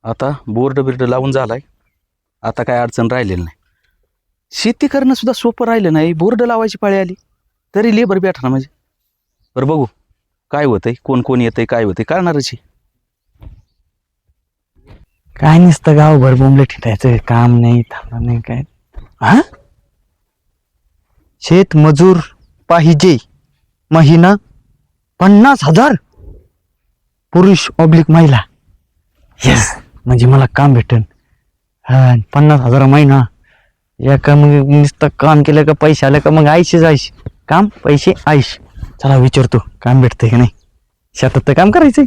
आता बोर्ड बिर्ड लावून झालाय. आता काय अडचण राहिलेली नाही. शेती करणं सुद्धा सोपं राहिलं नाही. बोर्ड लावायची पाळी आली तरी लेबर भेटणार म्हणजे. बरं बघू काय होतंय, कोण कोण येतंय, काय होतंय कळणारच आहे. काय नसतं गावभर बोंबले ठिठायचं काम नाही, थांबा नाही काय. हा, शेत मजूर पाहिजे, महिना 50,000, पुरुष ऑब्लिक महिला. येस, म्हणजे मला काम भेटन. हा, 50,000 महिना. एका मग नुसतं काम केलं का पैसे आले का मग आयशीच आयश. काम पैसे आयश. चला विचारतो काम भेटतंय का नाही. शेतात तर काम करायचंय.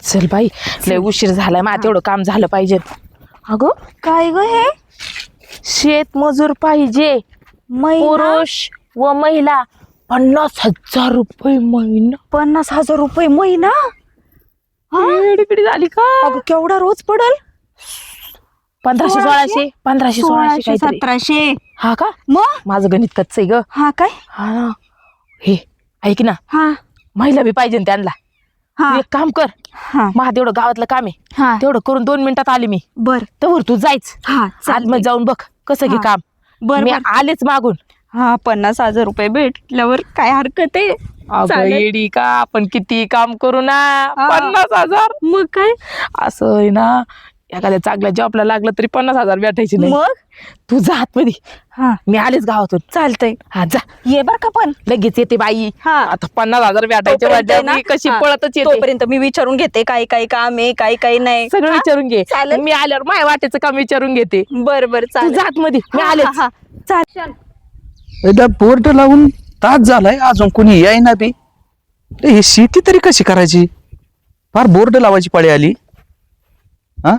चल बाई, लय उशीर झालाय. मला तेवढं काम झालं पाहिजे. अगं काय ग हे शेत मजूर पाहिजे, पुरुष व महिला, 50,000 रुपये महिना. 50,000 रुपये महिना. इकडे झाली का? अगं केवढा रोज पडल? 1500 1600 1500 1600 काहीतरी. 1700. हा का? मग माझं गणित कच्च आहे ग. हा काय? हा ना. हे ऐक ना, हा महिला बी पाहिजे ना त्यांना. हा तू एक काम कर, हा माझं तेवढं गावातलं काम आहे, हा तेवढं करून 2 मिनिटात आले मी. बर तर तू जायच हा आतमध्ये जाऊन बघ कसं घे हा. काम. बर मी बर. आलेच मागून. हा 50,000 रुपये भेटल्यावर काय हरकत आहे? अगं चालेल. येडी का, आपण किती काम करू ना. हा. 50,000 मग काय? असं आहे ना, एखाद्या चांगल्या जॉबला लागलं तरी 50,000 भेटायचे नाही. मग तू जा आतमध्ये, हा मी आलेच गावातून. चालतंय. हा जा, ये बर का पण. लगेच येते बाई. हा आता 50,000 भेटायचे तोपर्यंत वाटल्यावर ना, मी कशी हा, पळतच येते. तोपर्यंत मी विचारून घेते काय काय काम आहे, काय काय नाही. सगळं हा? विचारून घे. चालेल. मी आल्यावर माझ्या वाटेचं काम विचारून घेते. बर बर तू चालेल. जा आतमध्ये, मी हा, आलेच. हा, हा. चालेल. एकदा बोर्ड लावून तास झालाय अजून कोणी यायना बी. हे शेती तरी कशी करायची? फार बोर्ड लावायची पाळी आली. हा,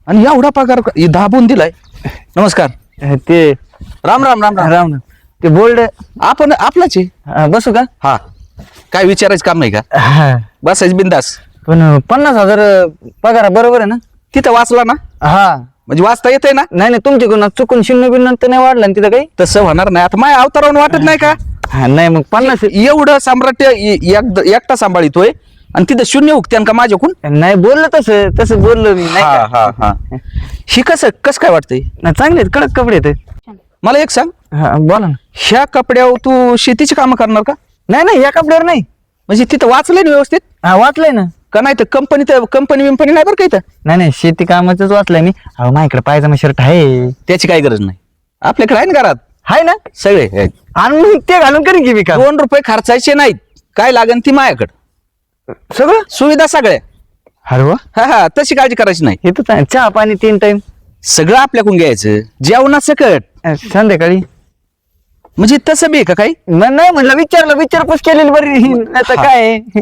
आणि एवढा पगार दाबून दिलाय. नमस्कार. ते राम राम राम राम. राम ते बोल्ड आपण आपलाच आहे. बसू का? हा, काय विचारायचं काम नाही का? हा, बसायचं बिंदास. पण 50,000 पगार बरोबर आहे ना? तिथं वाचला ना, हा, म्हणजे वाचता येतंय ना. नाही नाही तुमच्याकडून चुकून शून्य बिन्न तर नाही वाढलं ना तिथं काही? तसं होणार नाही. आता माझ्या अवतारावरून वाटत नाही का? हा, नाही मग 50 एवढं साम्राज्य एकटा सांभाळितोय आणि तिथं शून्य उगत्यान का माझ्याकून? नाही बोललं तसं तसं बोललो मी नाही हा का? हा हा. ही कसं काय वाटतंय? नाही, चांगले आहेत, कडक कपडे आहेत. मला एक सांग, हा, बोला ना. ह्या कपड्यावर तू शेतीची कामं करणार का? नाही नाही या कपड्यावर नाही. म्हणजे तिथं वाचलंय ना व्यवस्थित हा, वाचलंय ना. का? नाही तर कंपनी विंपनी नाही बरं का इथं. नाही नाही शेती कामाचंच वाचलंय मी. अहो माझ्याकडे पायजामा शर्ट आहे. त्याची काही गरज नाही. आपल्याकडे आहे ना घरात हाय ना, सगळे आहेत. आणि मग ते घालून करीन की मी काम. 2 रुपये खर्चायचे नाहीत. काय लागन ती माझ्याकडं, सगळं. सुविधा सगळ्या. अरे वा, हा हा, तशी काळजी करायची नाही. हे तर चहा पाणी 3 टाइम सगळं आपल्याकडून घ्यायचं, जेवणासकट. संध्याकाळी. म्हणजे तसं बी आहे का काही? नाही म्हणलं विचारपूस केलेली बरी. आता हा. काय आहे?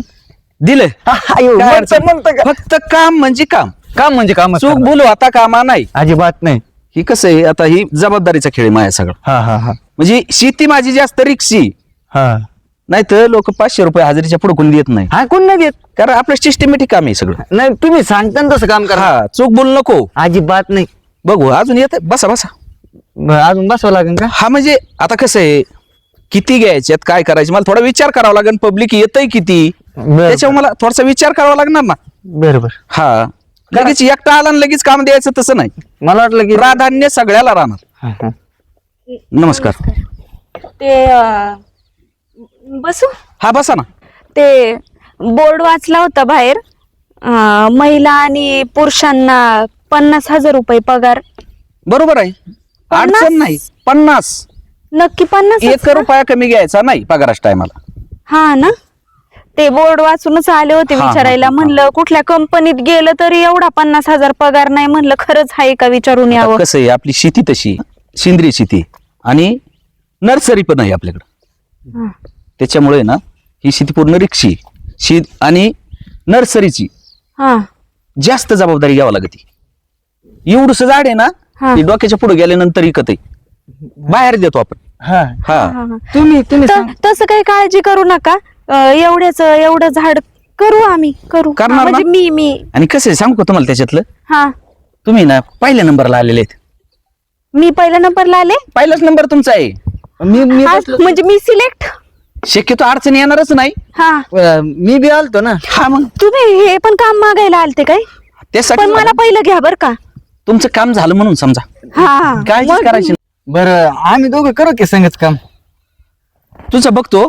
दिलं. आयो, काय म्हणतं- अडचण? म्हणतं का? फक्त काम म्हणजे काम. काम म्हणजे काम. चूक बोलू आता कामा नाही. अजिबात नाही. ही कसं आहे, आता ही जबाबदारीचा खेळ आहे माझ्या सगळं. हा हा हा म्हणजे शेती माझी जास्त रिक्सी. हा नाही तर लोक 500 रुपये हजेरीच्या पुढे कोण देत नाही. हा, कोण नाही देत. कारण आपलं सिस्टमॅटिक काम आहे सगळं. नाही तुम्ही सांगता ना तसं काम करा. हा, चूक बोलू नको. अजिबात नाही. बघू अजून येत. बसा बसा. अजून बसवा लागेल का? हा, म्हणजे आता कसं आहे, किती घ्यायच्यात, काय करायचं, मला थोडा विचार करावा लागेल. पब्लिक येतंय किती, त्याच्यावर मला थोडासा विचार करावा लागणार ना. बरोबर. हा, लगेच एकटा आला आणि लगेच काम द्यायचं तसं नाही. मला वाटलं की प्राधान्य सगळ्याला राहणार. हा, हा. नमस्कार. ते बसू. हा, बसा ना. ते बोर्ड वाचला होता बाहेर, महिला आणि पुरुषांना 50,000 रुपये पगार. बरोबर आहे, 50? अडचण नाही. 50 नक्की 50? 1 रुपया कमी घ्यायचा नाही पगाराच्या टायमाला. हा ना, ते बोर्ड वाचूनच आले होते हा, हा, विचारायला. हा, हा. म्हणलं कुठल्या कंपनीत गेलं तरी एवढा 50,000 पगार नाही. म्हणलं खरंच आहे का विचारून यावं. कसं आहे, आपली शेती तशी सेंद्रिय शेती आणि नर्सरी पण आहे आपल्याकडं. हा. त्याच्यामुळे ना ही शेती पूर्ण रिक्षी शेत आणि नर्सरीची हा जास्त जबाबदारी घ्यावी लागते. एवढंच झाड आहे ना, हा. ते डोक्याच्या पुढे गेल्यानंतर इकत आहे, बाहेर देतो आपण. हा. हा, हा, हा. तुम्ही तसं काही काळजी करू नका. एवढं झाड करू आम्ही करू. करणार हा, ना? म्हणजे मी आणि कसं आहे सांगू का तुम्हाला त्याच्यातलं, हा तुम्ही ना पहिल्या नंबरला आलेले आहेत. मी पहिल्या नंबरला आले. पहिलाच नंबर तुमचा आहे. मी हा, बसलो. म्हणजे मी सिलेक्ट. शक्यतो अडचण येणारच नाही. हा, मी बी आलतो ना. हा, मग तुम्ही हे पण काम मागायला आलते काय? त्यासाठी पण मला पहिलं घ्या बर का. तुमचं काम झालं म्हणून समजा, हा काळजीच मग- करायची नाही. बरं आम्ही दोघं करू की संगत काम. तुझं बघतो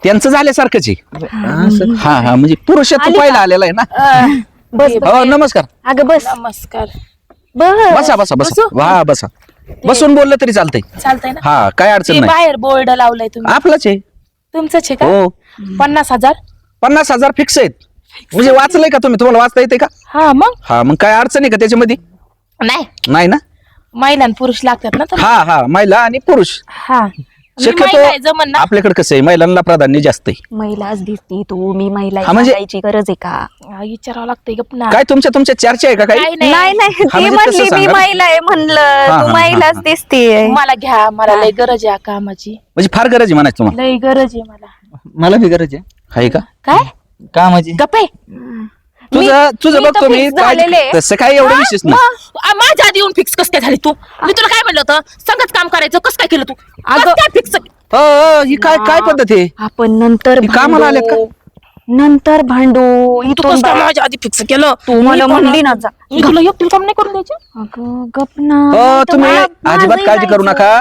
त्यांचं झाल्यासारखंच आहे. हा हा म्हणजे पुरुष तू आली पहिला का? आलेला आहे ना. बस हो नमस्कार. अगं बस नमस्कार. बस बसा बसा बसा बसू? वा बसा. बसून बोललं तरी चालतंय. चालतंय ना. हा काय ते अडचण नाही. बाहेर बोर्ड लावलाय तुम्ही, आपलंच आहे. तुमचंच आहे का? हो 50,000. 50,000 फिक्स आहेत. म्हणजे वाचलंय का तुम्ही? तुम्हाला वाचता येते का? हा मग हा मग काय अडचण आहे का त्याच्यामध्ये? नाही, नाही ना. महिला आणि पुरुष लागतात ना तर. हा हा महिला आणि पुरुष हा मी शक्यतो महिला आहे, जमन ना. आपल्याकडे कसं आहे महिलांना प्राधान्य जास्त आहे. महिलाच दिसती तू, मी महिला हा, म्हणजे- सांगायची गरज आहे का? विचारावं लागतंय गप ना. काय तुमच्या चर्चा आहे का काही? काही नाही नाही. नाही हा, ती म्हणजे म्हणली तसं मी सांगा. महिला आहे हा, म्हणलं हा, तू हा, महिलाच हा. दिसतीये. मला घ्या, मला लय गरज आहे या कामाची, म्हणजे फार गरज आहे म्हणायचं तुम्हाला. लय गरज आहे मला. मला बी गरज आहे आहे का? काय कामाची. गप्पे तुझं मी तर बघतो मी fix काय झालेले आहे. तसं काही एवढं विशेष नाही. माझ्या आधी येऊन फिक्स कस काय झाली तू? मी तुला काय म्हणलं होतं, संगत काम करायचं, कस काय केलं तू? अगं- फिक्स हो, हो, ही काय काय पद्धत आहे? आपण नंतर ही कामाला आल्यात भांडू. नंतर भांडू तू इथून कस काय बा- माझ्या आधी फिक्स केलं? तू मला म्हणली ना जा. मी तुला एकटीला काम नाही करून द्यायचे. अगं गप ना. हो तर तुम्ही मला- अजिबात माझंही काळजी करू जायचं. नका.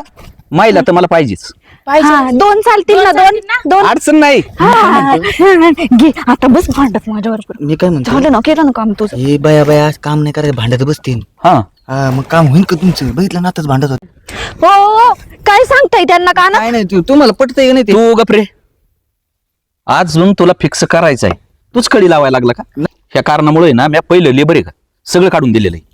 महिला तर मला पाहिजेच. हा, दोन चालतील ना, दोन दोन अडचण नाही. हा, घे आता बस भांडत माझ्यावर. मी काय म्हणतो, झालं ना, केलं ना काम तुझं. हे बाया बाया आज काम नाही करायचं, भांडत बसतील. हा हा मग काम होईल का तुमचं? बघितलं ना आताच भांडत होत. हो हो, काय सांगताय त्यांना का ना? नाही नाही तुम्हाला पटतंय का नाही ते? तू गपरे. अजून तुला फिक्स करायचं आहे. तूच कडी लावायला लागला का? ह्या कारणामुळे ना मी पहिलं लेबर आहे का सगळं काढून दिलेलं आहे.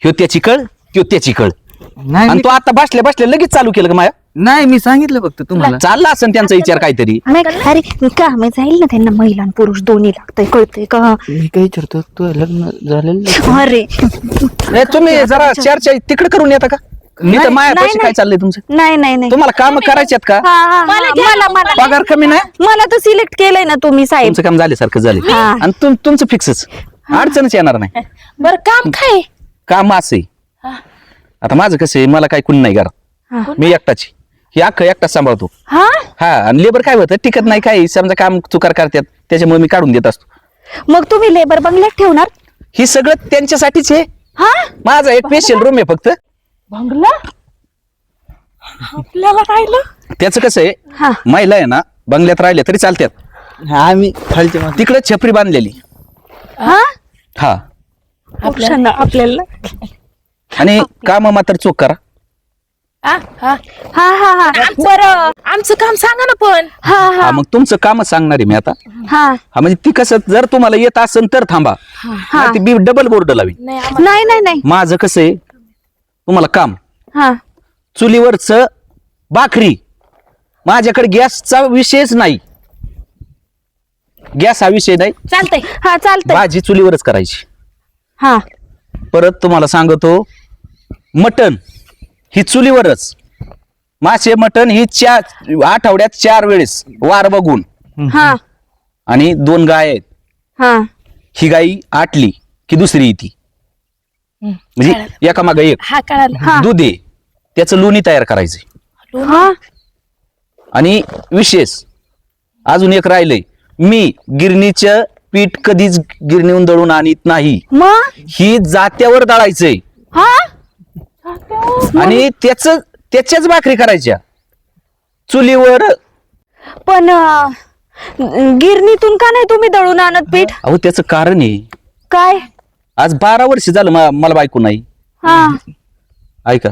ह्यो त्याची कळ, त्यो त्याची कळ. नाही आणि मी- तू आता बसल्या बसल्या लगेच चालू केलं का माया? नाही मी सांगितलं फक्त तुम्हाला. चालला असेल त्यांचा विचार काहीतरी. अरे काम जाईल ना त्यांना, महिला आणि पुरुष दोन्ही लागतंय, कळतंय का? मी काय विचारतो, तू लग्न झालेलं? अरे नाही, तुम्ही जरा चर्चा तिकडे करून येता का? मी तर माया नाही, पैसे नाही. काय चाललंय तुमचं? नाही नाही नाही. तुम्हाला काम करायच्यात का? हा, हा, हा. मला घ्या, मला मला पगार कमी नाही? मला तर सिलेक्ट केलंय ना तुम्ही साहेब. तुमचं काम झाल्यासारखं झालं. हा. आणि तुमचं फिक्सच. अडचणच येणार नाही. बरं काम काय? काम असं आहे. आता माझं कसं आहे, मला काही कुणी नाही घरात. मी एकटाची. ही अख्खं एकटाच सांभाळतो. हा हा आणि लेबर काय होतं टिकत नाही, काही समजा काम चुकार करतात, त्याच्यामुळे मी काढून देत असतो. मग तुम्ही लेबर बंगल्यात ठेवणार? ही सगळं त्यांच्यासाठीच आहे. हा माझा एक स्पेशल रूम आहे फक्त. बंगला आपल्याला राहिलं. त्याचं कसं हा. आहे, महिला आहे ना बंगल्यात राहिल्या तरी चालतात. हा आम्ही खालचे माणसं. तिकडे छपरी बांधलेली. हा हा पुरुषांना आपल्याला आणि काम मात्र चूक करा. हा हा हा हा हा बरं आमचं काम सांगा ना पण. हा हा हा मग तुमचं कामच सांगणार आहे मी आता. हा हा म्हणजे ती कसं जर तुम्हाला येत असेल तर थांबा, हा. ती बी डबल बोर्ड लावी. नाही आम्हाला नाही नाही नाही माझं कसं आहे, तुम्हाला काम हा चुलीवरच भाकरी. माझ्याकडे गॅसचा विषयच नाही. गॅस हा विषय नाही. चालतंय. हा चालतंय. भाजी चुलीवरच करायची. हा परत तुम्हाला सांगतो, मटण ही चुलीवरच. मासे मटण ही आठवड्यात 4 वेळेस वार बघून. हा आणि 2 गाय आहेत. हा ही गाई आटली की दुसरी येते, म्हणजे एका मागे एक. हा कळालं. हा. दूध आहे, त्याचं लोणी तयार करायचंय. हा आणि विशेष अजून एक राहिलंय, मी गिरणीचं पीठ कधीच गिरणीहून दळून आणत नाही. मग ही जात्यावर दळायचंय हा आणि त्याच्याच भाकरी करायच्या चुलीवर. पण गिरणीतून का नाही तुम्ही दळून आणत पीठ? अहो त्याचं कारण आहे, काय? आज 12 वर्ष झालं मला बायको नाही. हा ऐका,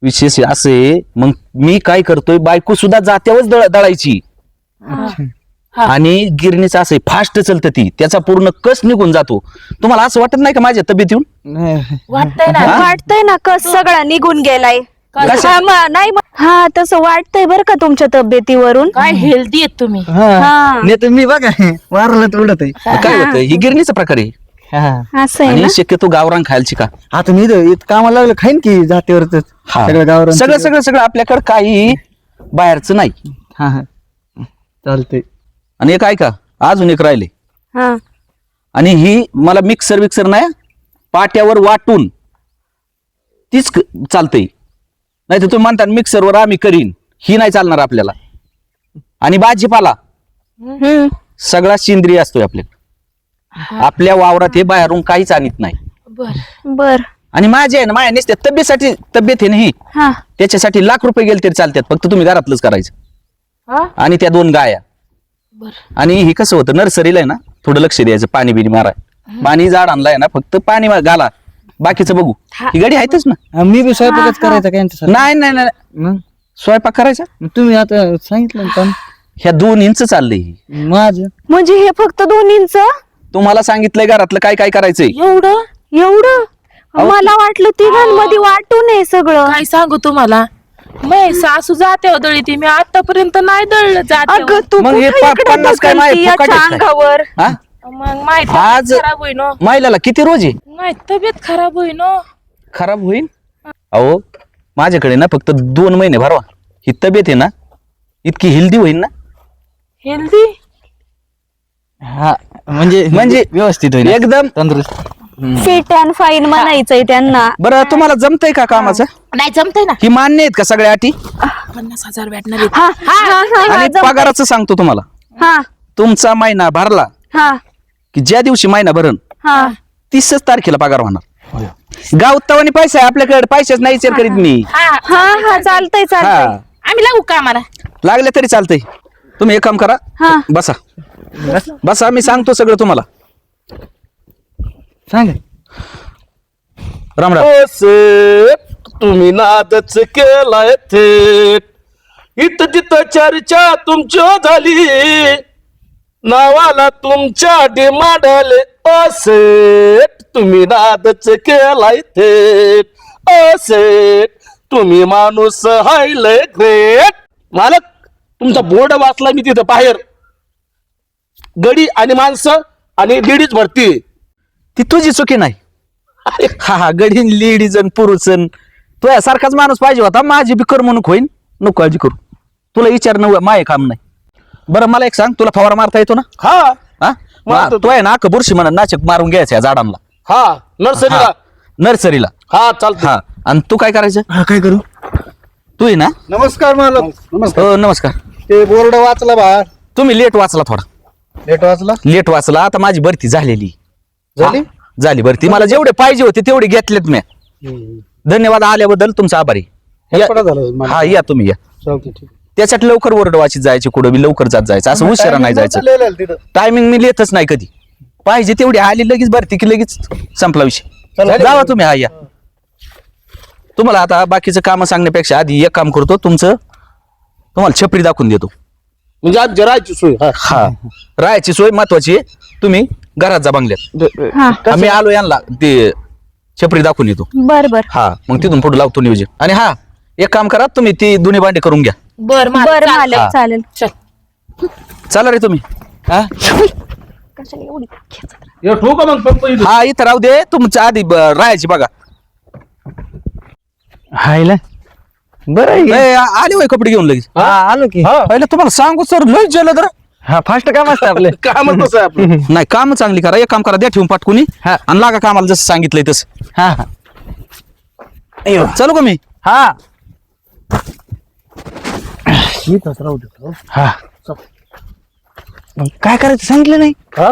विशेष असे मग मी काय करतोय, बायको सुद्धा जात्यावर दळायची. आणि गिरणीचं असं फास्ट चालतं, ती त्याचा पूर्ण कस निघून जातो. तुम्हाला असं वाटत नाही का माझ्या तब्येत नाही. वाटतंय ना. हा? वाटतंय ना कस सगळा निघून गेलाय. कशा- हा, नाही हा तसं वाटतंय बरं का तुमच्या तब्येतीवरून. काय हेल्दी आहेत तुम्ही. हा हा. नाही तर मी बघा वारला तर उडत आहे. काय होतं, ही गिरणीचा प्रकार आहे. हा. असं आहे आणि ना. शक्यतो गावरान खायची का. आता मी इथं कामाला लागलं खाईन की जातीवरच हा. सगळं गावरान. सगळं सगळं सगळं आपल्याकडे काही बाहेरचं नाही. हा हा चालतंय. आणि एक ऐका, अजून एक राहिले. हा आणि ही मला मिक्सर नाही, पाट्यावर वाटून तीच चालतंय. नाही तर तुम्ही म्हणता मिक्सरवर आम्ही करीन, ही नाही चालणार आपल्याला. आणि भाजीपाला हम्म सगळा सेंद्रिय असतोय आपल्याकडे. आपल्या वावरात हे बाहेरून काहीच आणत नाही. बर बर. आणि माझे आहे ना माझ्या नुसत्या तब्येत आहे ना ही, हा त्याच्यासाठी लाख रुपये गेले तरी चालतात. फक्त तुम्ही घरातलंच करायचं. हा आणि त्या 2 गाया. बर आणि हे कसं होतं, नर्सरीला आहे ना थोडं लक्ष द्यायचं, पाणी बिनी माराय. पाणी झाड आणलाय ना, फक्त पाणी घाला, बाकीचं बघू. ही गाडी आहेतच ना. मी बी स्वयंपाकच करायचा काय यांच्यासाठी? नाही नाही नाही, मग स्वयंपाक करायचा. तुम्ही आता सांगितलं ना पण ह्या 2 इंच चाललंय ही. माझं म्हणजे हे फक्त 2 इंच तुम्हाला सांगितलंय घरातलं काय काय करायचंय. एवढं एवढं? मला वाटलं तिघांमध्ये वाटून आहे सगळं. काय सांगू तुम्हाला, मै सासू जाते दळी ती, मी आतापर्यंत नाही दळलं जाते. अगं तू मग हे कुठं इकडं 50 काय ढकलती माहिती फुकट याच्या आहे काय? अंगावर? हा मग माहिती आज- खराब होईन हो. महिलाला किती रोज आहे नाही तब्येत खराब होईन हो. खराब होईल. अहो माझ्याकडे ना फक्त 2 महिने भरवा, ही तब्येत आहे ना इतकी हेल्दी होईल ना. हेल्दी हा म्हणजे व्यवस्थित होईल एकदम. तंदुरुस्त. फिट अँड फाईन म्हणायचंय त्यांना. बरं तुम्हाला जमतंय का कामाचं? नाही जमतंय ना. ही मान्य आहेत का सगळ्या अटी? 50,000 भेटणार आहेत. हा हा हा हा आणि जमतंय. पगाराचं सांगतो तुम्हाला, हा तुमचा महिना भरला हा की ज्या दिवशी महिना भरण हा 30 तारखेला पगार होणार. गावतावानी पैसा आहे आपल्याकडे, पैशाच नाही विचार करीत मी. हा हा हा चालतंय चालतंय. हा आम्ही लागू का आम्हाला? लागले तरी चालतंय. तुम्ही एक काम करा, हा बसा बसा, मी सांगतो सगळं तुम्हाला. सांग. राम राम. तुम्ही नादच केलाय थेट, इथं तिथं चर्चा तुमची झाली, नावाला तुमच्या डिमांड आले असेट. तुम्ही नादच केलाय थेट असेट, तुम्ही माणूस हायलय ग्रेट. मालक तुमचा बोर्ड वाचला मी तिथं बाहेर, गडी आणि माणसं आणि लेडीज भरती. ती तुझी चुकी नाही. हा हा गडीन लेडीज पुरुषन तो सारखाच माणूस पाहिजे होता. माझी बी करमणूक होईन, नको काळजी करू. तुला विचारणं माय काम नाही. बरं मला एक सांग, तुला फवारा मारता येतो ना? हा हा मारतो. तो आहे ना अख्खं बुरशी म्हणा नाचक मारून घ्यायचं या झाडांना. हा नर्सरीला. हा, नर्सरीला. हा चालतं. हा आणि तू काय करायचं? हा काय करू? तू आहे ना. नमस्कार मालक. नमस्कार. हो नमस्कार. ते बोर्ड वाचला बाहेर. तुम्ही लेट वाचला, थोडा लेट वाचला. लेट वाचला. आता माझी भरती झालेली. झाली? हा, झाली भरती. मला जेवढे पाहिजे होते तेवढे घेतलेत मी. धन्यवाद आल्याबद्दल तुमचा आभारी. हेल्पडा झालं मला. हा या तुम्ही या. चालतंय, ठीक. त्यासाठी लवकर बोर्ड वाचित जायचे, कुठं बी लवकर जात जायचं, असं उशिरा नाही जायचं. लिहिलेलं तिथं. टायमिंग मी लिहितच नाही कधी. पाहिजे तेवढी आली लगेच भरती की लगेच संपला विषय. चला. जावा तुम्ही. हा या. तुम्हाला आता बाकीचं काम सांगण्यापेक्षा आधी एक काम करतो, तुम्हाला छपरी दाखवून देतो. म्हणजे आज जरायची सोय. हा. हा राहायची सोय महत्वाची आहे. तुम्ही घरात जा बंगल्यात. हा आम्ही आलो यांना ते छपरी दाखवून येतो. बर बर हा मग तिथून पुढे लावतो नियोजन. आणि हा एक काम करा, तुम्ही ती दोन्ही भांडे करून घ्या. बर मालक, बर चालतंय. मालक चालेल. चल. चला रे तुम्ही. हा हे ठेवू का मग पंप इथं? हा इथं राहू दे. तुमच्या आधी राहायची बघा. हायला बरं आहे की? नाही, आले होय कपडे घेऊन लगेच. हा आलो की. पहिले तुम्हाला सांगू सर लय झालं तर. हा फास्ट काम असतं आपलं. काम कसं आहे आपलं? नाही काम चांगली करा. एक काम करा, द्या ठेवून पाठकुनी. हा. आणि लागा कामाला जसं सांगितलंय तसं. हा हा चलू का मी? हा इथंच राहू दे. हा मग काय करायचं सांगितलं नाही. हा?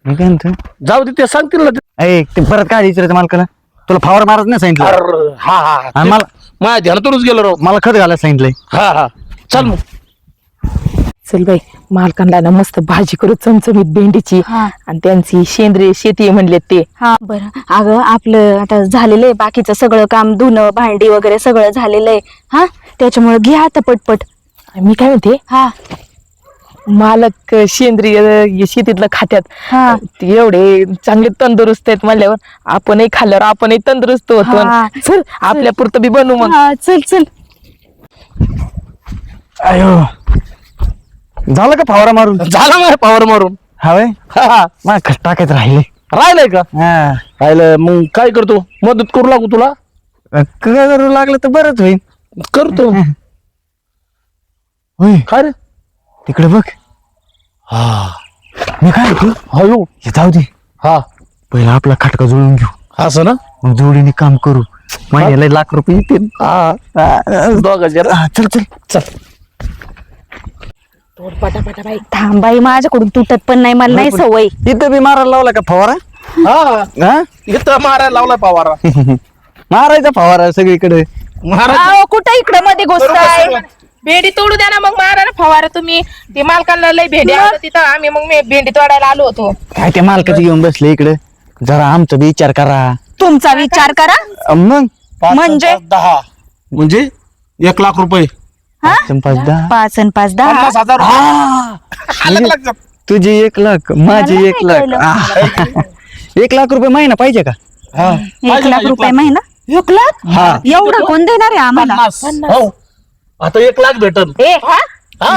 मी काय म्हणतो, जाऊ दे, ते सांगतील ना ते. ऐ ते परत काय विचारायचं मालकाला, तुला फावर मारत नाही सांगितलं. अरे, हा हा आणि हा. मला माझ्या ध्यानातूनच गेलो राव. मला खत घालायला सांगितलंय. हा हा चल मग. चल बाई, मालकांना ना मस्त भाजी करू चमचमीत भेंडीची. हा. आणि त्यांची सेंद्रिय शेती आहे म्हणले ते. हा बरं. अगं आपलं आता झालेलं आहे बाकीचं सगळं काम, धुणं भांडी वगैरे सगळं झालेलं आहे. हा त्याच्यामुळे घ्या आता पटपट. मी काय म्हणते, हा मालक सेंद्रिय शेतीतलं खात्यात. हा. ते एवढे चांगले तंदुरुस्त आहेत म्हणल्यावर आपणही खाल्ल्यावर आपणही तंदुरुस्त होतो. हा. चल आपल्या पुरतं बी बनवू मग. हा चल चल. अयो झालं का फवारा मारून? झाला माझ्या पावर मारून. हवय हा मला खत टाकायचं राहिले. राहिलंय का? हा राहिलंय. मग काय करतो, मदत करू लागू तुला? काय करू लागलं तर बरंच होईल. करतो. होय काय रे? तिकडे बघ. मी काय तू हॅलो. हे जाऊ दे, हा पहिला आपला खटका जुळून घेऊ, असं ना. मग जोडीने काम करू. महिन्याला लाख रुपये येतील. हा दोघांचे ना. चल चल चल. तोड पटापटा बाई. थांबाई माझ्याकडून तुटत पण नाही, मला नाही सवय. इथं बी मारायला लावला का फवारा? हा हा इथं मारायला लावलाय पवारा. मारायचा फवारा सगळीकडे. अहो, कुठं इकडे मध्ये घुसताय? भेंडी तोडू द्या ना, मग मारा ना फवारा तुम्ही. ते मालकांना लय भेंडी आवडत तिथं, आम्ही मग भेंडी तोडायला आलो होतो. काय ते मालकाची घेऊन बसले इकडे, जरा आमचा बी विचार करा. तुमचा विचार करा. मग 5 म्हणजे? 5 10 म्हणजे 1 लाख रुपये. 5 आणि 5 10. 5 आणि 5 10. 50,000 आलं का लक्षात? तुझी 1 लाख, माझी मला 1 नाही लाख. 1 लाख रुपये महिना पाहिजे का? हा. 1 लाख रुपये महिना. 1 लाख? हा. एवढं कोण देणार आहे आम्हाला? 50. हो आता 1 लाख भेटल. ए हा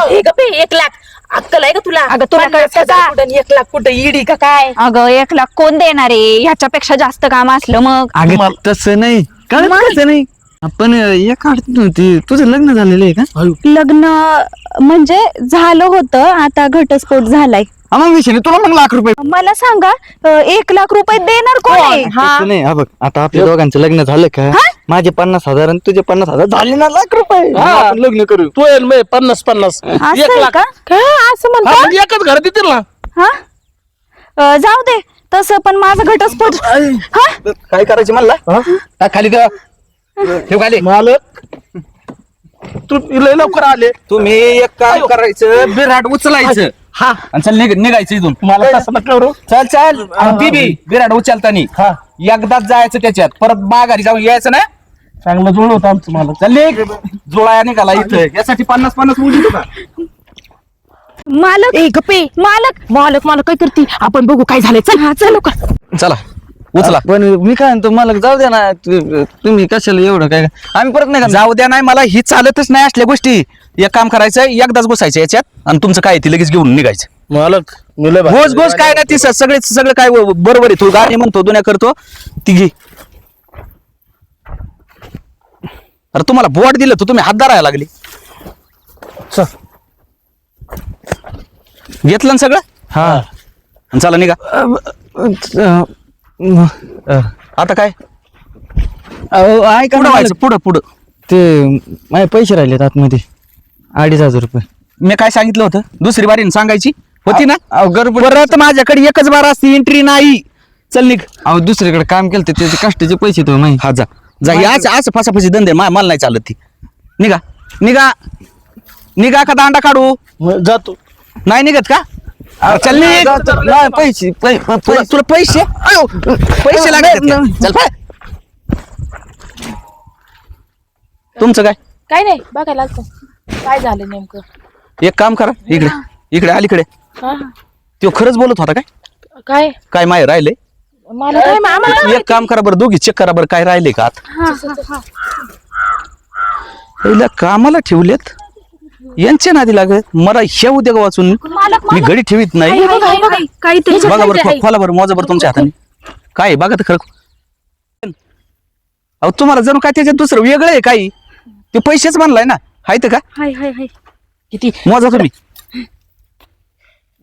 हे गप्पे 1 लाख अक्कल आहे का तुला? अगं, तुला 50,000 कळतं का? कुठं 1 लाख कुठं ईडी का काय? अगं 1 लाख कोण देणार आहे? ह्याच्यापेक्षा जास्त काम असलं मग. अगं तसं नाही, कसं नाही. आपण एक नव्हती, तुझं लग्न झालेलं आहे का? लग्न म्हणजे झालं होतं, आता घटस्फोट झालाय. मग विषय नाही, तुला मग लाख रुपये. मला सांगा 1 लाख रुपये देणार कोण आहे? तसं नाही. हा बघ, आता आपल्या दोघांचं लग्न झालं का? माझे 50,000 आणि तुझे 50,000 झाले ना लाख रुपये. हा. आपण लग्न करू. तू येईल मग 50 असं 1 आहे लाख. का? काय असं हा, म्हणतो? म्हणजे एकच घर देतील ना. हा जाऊ दे तसं, पण माझा घटस्फोट. हा काय करायचं म्हणला? खाली ठेव खाली. मालक तू लय लवकर आले. तुम्ही एक काम करायचं, बिराट उचलायचं. हा आणि चल निघायचं इथून. मला तसं नका करू. चल ती बी बिराट उचलतानी हा एकदाच जायचं त्याच्यात, परत माघारी जाऊन यायचं ना. चांगलं जुळलं होतं आमचं मालक. चल निघ. जोळाया निघाला इथं, यासाठी 50-50 उडी का? मालक. ए गप्पे मालक काय करते? आपण बघू काय झालंय. चल हा चल लवकर. चला उचला. पण मी काय म्हणतो, मला जाऊ द्या ना. तुम्ही कशाला एवढं काय? आम्ही परत नाही का जाऊ द्या नाही, मला ही चालतच नाही असल्या गोष्टी. एक काम करायचं, एकदाच बसायचं याच्यात आणि तुमचं काय ती लगेच घेऊन निघायचं. मालक मी लय गोस गोस काय नाही, ती सगळं काय बरोबर आहे. तू गाणी म्हणतो, दुनिया करतो, ती घे. अरे तुम्हाला बोट दिलं तर तुम्ही हात धरायला लागले. घेतलं ना सगळं? हा. चला निघा. आता काय ऐका पुढं ना, व्हायचं? पुढं ते माझे पैसे राहिलेत आतमध्ये 2,500 रुपये. मी काय सांगितलं होतं? दुसरी बारी सांगायची होती ना. गडबड. परत माझ्याकडे एकच बार असते, एंट्री नाही. चल निघ. अहो दुसरीकडे काम केलं त्याचे कष्टाचे पैसे तो नाही. हा जा आज फासाफाशी धंदे मला नाही चालत ती. निघा का दांडा काढू? जातो. नाही निघत का? चल निघ. नाही, पैसे तुला पैसे पैसे लागत. चल पाय. तुमचं काय? काय नाही बघायला आलतो. काय झालं नेमकं? एक काम करा, इकडे अलीकडे. हा तो खरंच बोलत होता काय काय माय राहिले? मला काय आम्हाला एक काम करा बरं, दोघी चेक करा बरं, काय राहिले का आत? पहिल्या कामाला ठेवलेत, यांच्या नादी लागत. मला ह्या उद्या वाचून मी घडी ठेवीत नाही. काहीतरी बघा बरं, खोला बरं, मोजा बरं तुमच्या हाताने. काय आहे बघा तर खरं. अहो तुम्हाला जणू काय त्याच्यात दुसरं वेगळं आहे काही. ते पैसेच म्हणलाय ना, हायत का? हाय हाय हाय. किती? मोजा तुम्ही.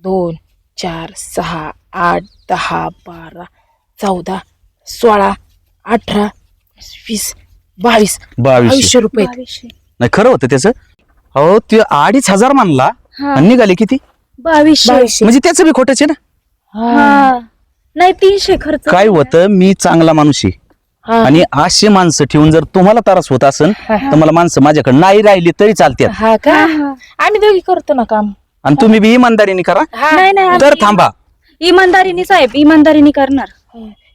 2 4 6 8 10 12 14 16 18 20 22 2200 रुपये. नाही खरं होतं त्याचं. अहो ते 2,500 म्हणला आणि निघाले किती? 2200. म्हणजे त्याचं बी खोटच आहे ना. हा नाही 300 खर्च. काय होतं, मी चांगला माणूस आहे आणि असे माणसं ठेवून जर तुम्हाला त्रास होत असेल तर मला माणसं माझ्याकडे नाही राहिली तरी चालतात. हा का? आम्ही दोघी करतो ना काम. आणि तुम्ही बी इमानदारीने करा. नाही नाही तर थांबा. इमानदारीने साहेब, इमानदारीने करणार.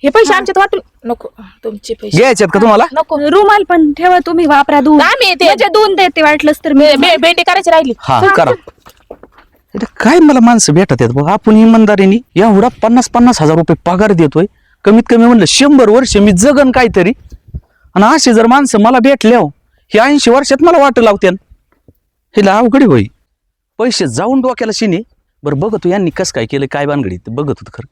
हे पैसे आमच्यात वाटून नको. तुमचे पैसे घ्यायच्यात का तुम्हाला? नको. रुमाल पण ठेवा तुम्ही, वापरा दूध. आम्ही ते म्हणजे दूध देते वाटलंच तर मी. भेंडी करायची राहिली. हा करा. इथं काय मला माणसं भेटत आहेत बघ. आपण इमानदारीने एवढा 50,000 रुपये पगार देतोय. कमीत कमी म्हणलं 100 वर्ष मी जगन काहीतरी. आणि असे जर माणसं मला भेटले हो, हे 80 वर्षात मला वाट लावत्यान. हिला अवघड होई. पैसे जाऊन डोक्याला शिने. बरं बघतो यांनी कसं काय केलं, काय भानगडी बघत होत खरं.